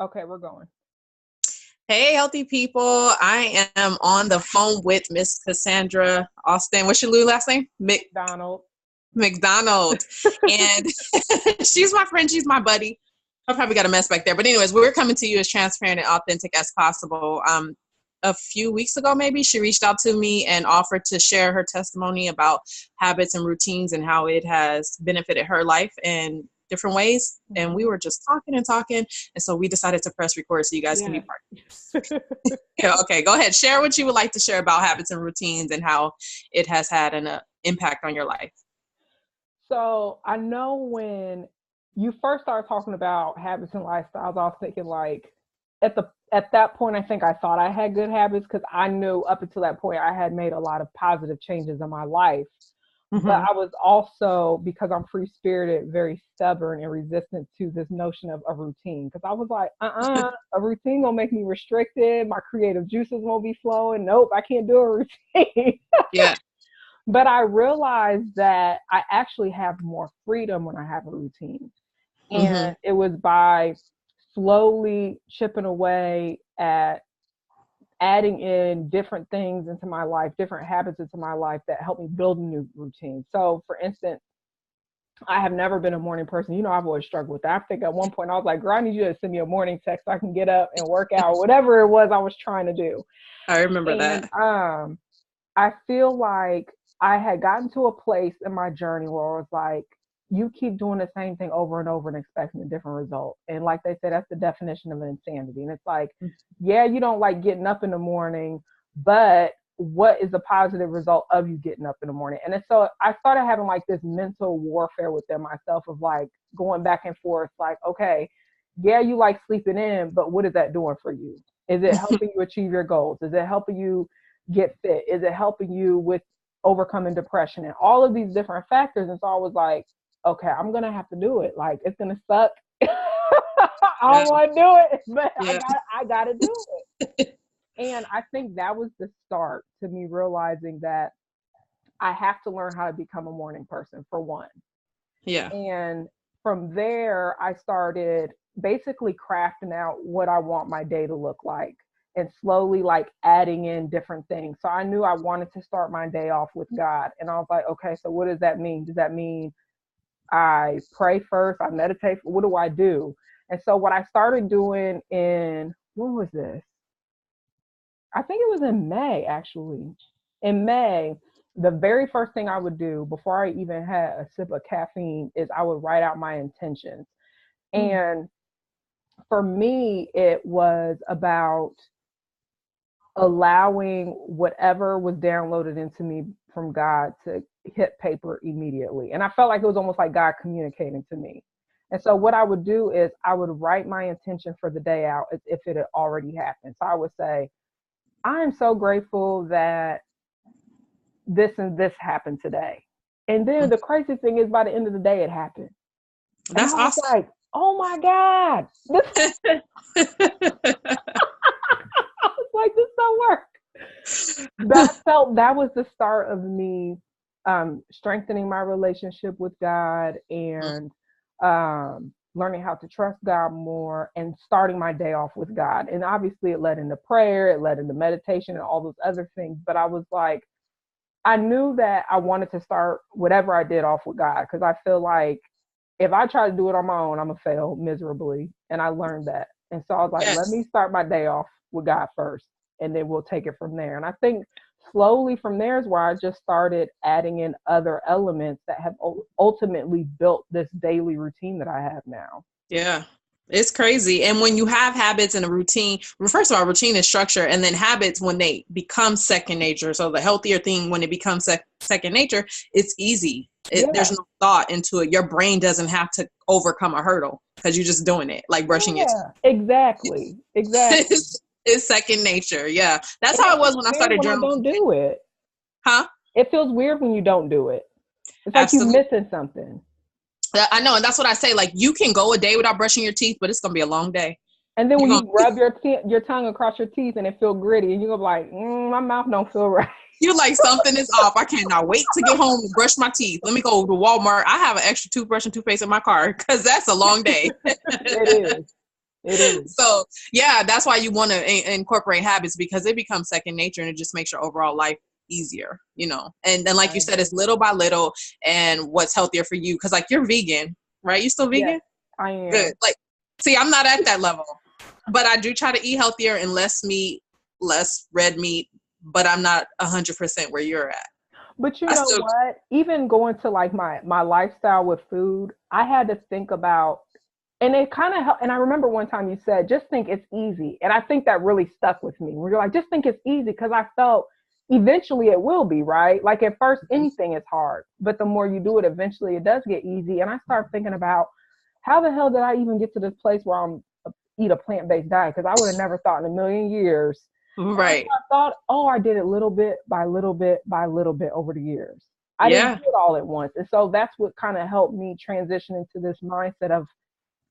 Okay, we're going. Hey, healthy people. I am on the phone with Miss Casandra Austin. What's your last name? Donald. McDonald. And she's my friend. She's my buddy. I probably got a mess back there. But anyways, we're coming to you as transparent and authentic as possible. A few weeks ago, maybe, she reached out to me and offered to share her testimony about habits and routines and how it has benefited her life in different ways. And we were just talking. And so we decided to press record so you guys can be part. Yeah, okay, go ahead. Share what you would like to share about habits and routines and how it has had an impact on your life. So I know when you first started talking about habits and lifestyles, I was thinking like at that point, I think I thought I had good habits because I knew up until that point I had made a lot of positive changes in my life. Mm-hmm. But I was also, because I'm free-spirited, very stubborn and resistant to this notion of a routine. Because I was like, a routine gonna make me restricted. My creative juices won't be flowing. Nope, I can't do a routine. Yeah. But I realized that I actually have more freedom when I have a routine. And it was by slowly chipping away at adding in different things into my life, different habits into my life that help me build a new routine. So for instance, I have never been a morning person. You know, I've always struggled with that. I think at one point I was like, girl, I need you to send me a morning text so I can get up and work out, whatever it was I was trying to do. I remember that. I feel like I had gotten to a place in my journey where I was like, you keep doing the same thing over and over and expecting a different result. And like they said, that's the definition of insanity. And it's like, yeah, you don't like getting up in the morning, but what is the positive result of you getting up in the morning? And so I started having like this mental warfare within myself of like going back and forth, like, okay, yeah, you like sleeping in, but what is that doing for you? Is it helping you achieve your goals? Is it helping you get fit? Is it helping you with overcoming depression and all of these different factors? And so I was like, okay, I'm going to have to do it. Like, it's going to suck. I don't want to do it, but I got to do it. And I think that was the start to me realizing that I have to learn how to become a morning person, for one. Yeah. And from there, I started basically crafting out what I want my day to look like and slowly like adding in different things. So I knew I wanted to start my day off with God. And I was like, okay, so what does that mean? Does that mean I pray first, I meditate? What do I do? And so what I started doing when was this? I think it was in May, actually. In May, the very first thing I would do before I even had a sip of caffeine is I would write out my intentions. And for me, it was about allowing whatever was downloaded into me from God to hit paper immediately. And I felt like it was almost like God communicating to me. And so what I would do is I would write my intention for the day out as if it had already happened. So I would say, I am so grateful that this and this happened today. And then the crazy thing is by the end of the day, it happened. That's awesome. Like, oh my God. I was like, this don't work. But I felt that was the start of me strengthening my relationship with God and learning how to trust God more and starting my day off with God. And obviously it led into prayer, it led into meditation and all those other things. But I was like, I knew that I wanted to start whatever I did off with God, because I feel like if I try to do it on my own, I'm going to fail miserably. And I learned that. And so I was like, let me start my day off with God first, and then we'll take it from there. And I think slowly from there is where I just started adding in other elements that have ultimately built this daily routine that I have now. Yeah, it's crazy. And when you have habits and a routine, first of all, routine is structure, and then habits, when they become second nature. So the healthier thing, when it becomes second nature, it's easy. There's no thought into it. Your brain doesn't have to overcome a hurdle because you're just doing it, like brushing your teeth. Exactly. It's second nature. Yeah. That's how it was when I started journaling. Don't do it. Huh? It feels weird when you don't do it. It's like you're missing something. I know. And that's what I say. Like, you can go a day without brushing your teeth, but it's going to be a long day. And then when you rub your tongue across your teeth and it feels gritty, and you're going to be like, my mouth don't feel right. You're like, something is off. I cannot wait to get home and brush my teeth. Let me go to Walmart. I have an extra toothbrush and toothpaste in my car because that's a long day. It It is. So yeah, that's why you want to incorporate habits, because it becomes second nature and it just makes your overall life easier, and then like you said, it's little by little and what's healthier for you. Because like you're vegan, right? You still vegan? Yes, I am. Good. Like, see, I'm not at that level, but I do try to eat healthier and less meat, less red meat, but I'm not 100% where you're at. But you know what? Even going to like my lifestyle with food, I had to think about, and it kind of helped. And I remember one time you said, just think it's easy. And I think that really stuck with me. Where you're like, just think it's easy, because I felt eventually it will be, right? Like at first, anything is hard, but the more you do it, eventually it does get easy. And I started thinking about, how the hell did I even get to this place where I'm eat a plant-based diet? Because I would have never thought in a million years. Right. I thought, I did it little bit by little bit by little bit over the years. I didn't do it all at once. And so that's what kind of helped me transition into this mindset of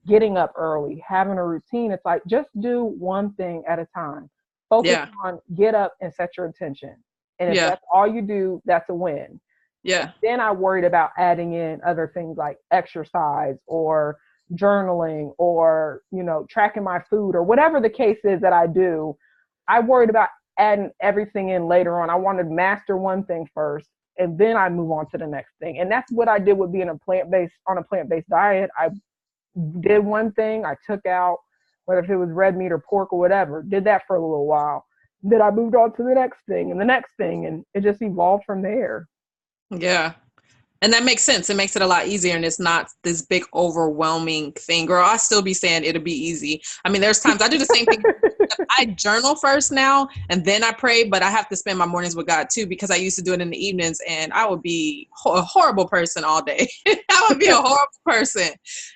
getting up early, having a routine. It's like, just do one thing at a time. Focus on get up and set your intention. And if that's all you do, that's a win. Yeah. Then I worried about adding in other things like exercise or journaling or, tracking my food or whatever the case is that I do. I worried about adding everything in later on. I wanted to master one thing first, and then I move on to the next thing. And that's what I did with being on a plant-based diet. I did one thing, I took out, whether if it was red meat or pork or whatever, did that for a little while. Then I moved on to the next thing and the next thing, and it just evolved from there. Yeah. And that makes sense. It makes it a lot easier, and it's not this big overwhelming thing. Girl, I still be saying it'll be easy. I mean, there's times I do the same thing. I journal first now, and then I pray, but I have to spend my mornings with God too, because I used to do it in the evenings, and I would be a horrible person all day. I would be a horrible person.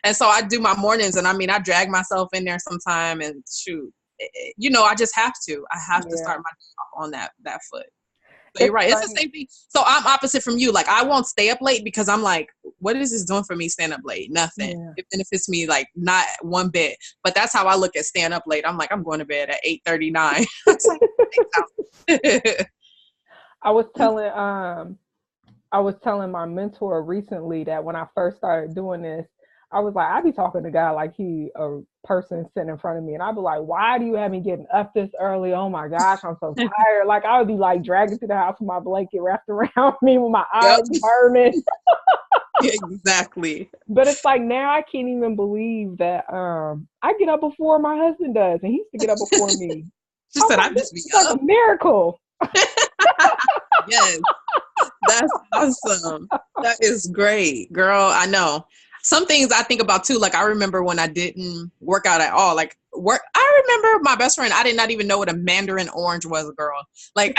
And so I do my mornings, and I mean, I drag myself in there sometime, and shoot, I just have to. I have to start my job on that foot. So you're right. It's the same thing. So I'm opposite from you. Like, I won't stay up late because I'm like, what is this doing for me staying up late? Nothing. Yeah. It benefits me like not one bit. But that's how I look at staying up late. I'm like, I'm going to bed at 8:39. I was telling my mentor recently that when I first started doing this, I was like, I be talking to God like he a person sitting in front of me. And I'd be like, why do you have me getting up this early? Oh my gosh, I'm so tired. Like I would be like dragging to the house with my blanket wrapped around me with my eyes burning. Exactly. But it's like now I can't even believe that I get up before my husband does. And he used to get up before me. She said, I just be up. Like a miracle. Yes. That's awesome. That is great. Girl, I know. Some things I think about too, like I remember when I didn't work out at all. I remember my best friend, I did not even know what a mandarin orange was, girl. Like,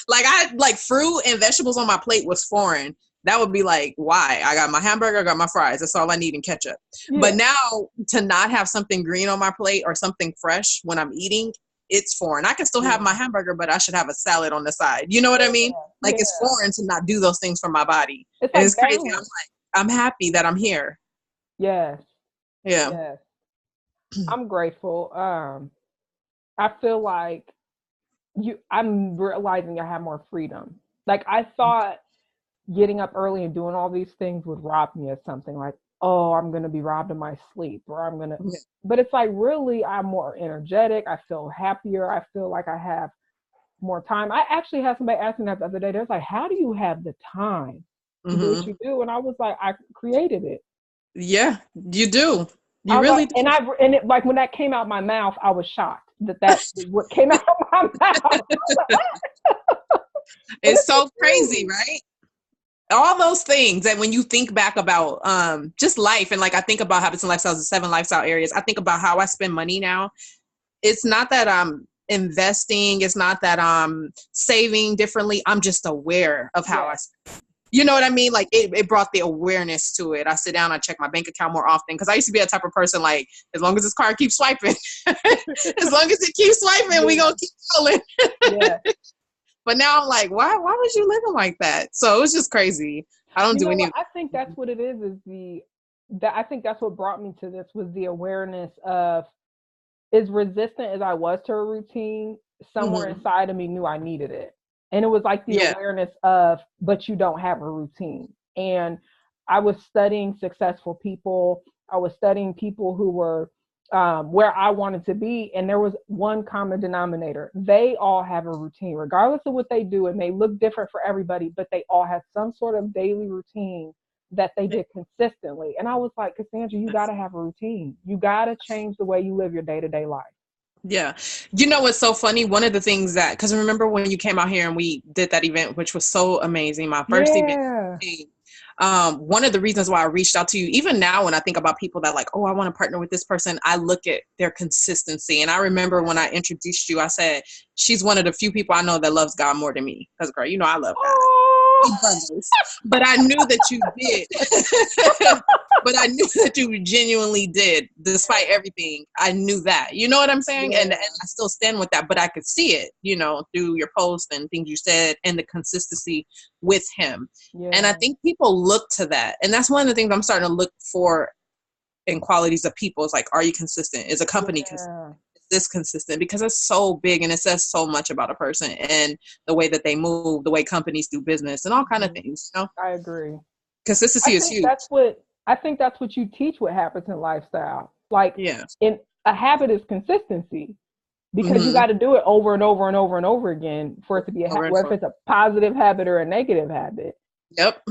like fruit and vegetables on my plate was foreign. That would be like, why? I got my hamburger, I got my fries. That's all I need, and ketchup. Yeah. But now to not have something green on my plate or something fresh when I'm eating, it's foreign. I can still have my hamburger, but I should have a salad on the side. You know what I mean? Like it's foreign to not do those things for my body. It's crazy. I'm like, I'm happy that I'm here. Yes. Yeah. Yes. I'm grateful. I feel like I'm realizing I have more freedom. Like I thought getting up early and doing all these things would rob me of something, like, oh, I'm going to be robbed of my sleep, or but it's like, really, I'm more energetic. I feel happier. I feel like I have more time. I actually had somebody ask me that the other day. They're like, how do you have the time to do what you do? And I was like, I created it. Yeah, you do. You really do. And it, like when that came out my mouth, I was shocked that's what came out of my mouth. It's so crazy, right? All those things that when you think back about just life, and like I think about habits and lifestyles, the 7 lifestyle areas, I think about how I spend money now. It's not that I'm investing. It's not that I'm saving differently. I'm just aware of how I spend. You know what I mean? Like it brought the awareness to it. I sit down, I check my bank account more often, because I used to be a type of person like, as long as this card keeps swiping, as long as it keeps swiping, we gonna keep rolling. But now I'm like, why was you living like that? So it was just crazy. I don't do any of I think that's what it is I think that's what brought me to this, was the awareness of, as resistant as I was to a routine, somewhere inside of me knew I needed it. And it was like the awareness of, but you don't have a routine. And I was studying successful people. I was studying people who were where I wanted to be. And there was one common denominator. They all have a routine, regardless of what they do. It may look different for everybody, but they all have some sort of daily routine that they did consistently. And I was like, Casandra, you got to have a routine. You got to change the way you live your day-to-day life. Yeah. You know what's so funny? One of the things that, because remember when you came out here and we did that event, which was so amazing, my first event. One of the reasons why I reached out to you, even now when I think about people that like, oh, I want to partner with this person, I look at their consistency. And I remember when I introduced you, I said, she's one of the few people I know that loves God more than me. Because girl, you know I love God. But I knew that you did. But I knew that you genuinely did, despite everything. I knew that. You know what I'm saying? Yeah. And I still stand with that. But I could see it, you know, through your posts and things you said and the consistency with him. Yeah. And I think people look to that. And that's one of the things I'm starting to look for in qualities of people. It's like, are you consistent? Is a company consistent? Is this consistent? Because it's so big and it says so much about a person and the way that they move, the way companies do business and all kind of things. You know? I agree. Consistency is huge. I think that's what you teach what happens in lifestyle. Like, in a habit is consistency, because you got to do it over and over and over and over again for it to be a habit, whether it's a positive habit or a negative habit. Yep.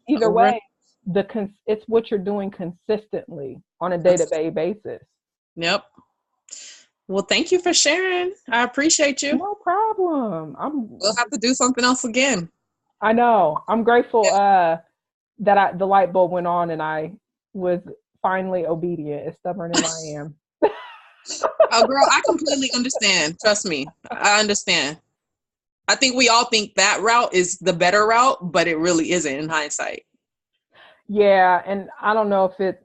Either way, it's what you're doing consistently on a day-to-day basis. Yep. Well, thank you for sharing. I appreciate you. No problem. We'll have to do something else again. I know. I'm grateful that the light bulb went on and I was finally obedient, as stubborn as I am. Oh, girl, I completely understand. Trust me. I understand. I think we all think that route is the better route, but it really isn't in hindsight. Yeah, and I don't know if it's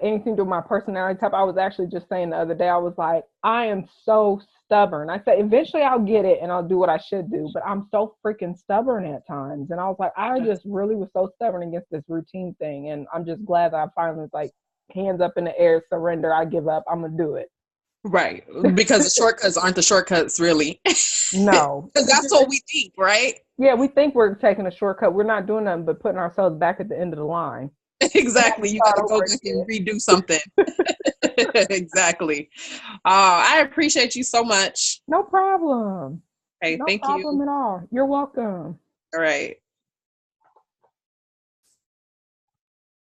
anything to do with my personality type. I was actually just saying the other day, I was like, I am so stubborn. I said, eventually I'll get it and I'll do what I should do, but I'm so freaking stubborn at times. And I was like, I just really was so stubborn against this routine thing. And I'm just glad that I finally was like, hands up in the air, surrender, I give up, I'm going to do it. Right. Because the shortcuts aren't the shortcuts, really. No. Because that's what we think, right? Yeah, we think we're taking a shortcut. We're not doing nothing but putting ourselves back at the end of the line. Exactly. You got to go back and redo something. Exactly. I appreciate you so much. No problem. Hey, thank you. No problem at all. You're welcome. All right.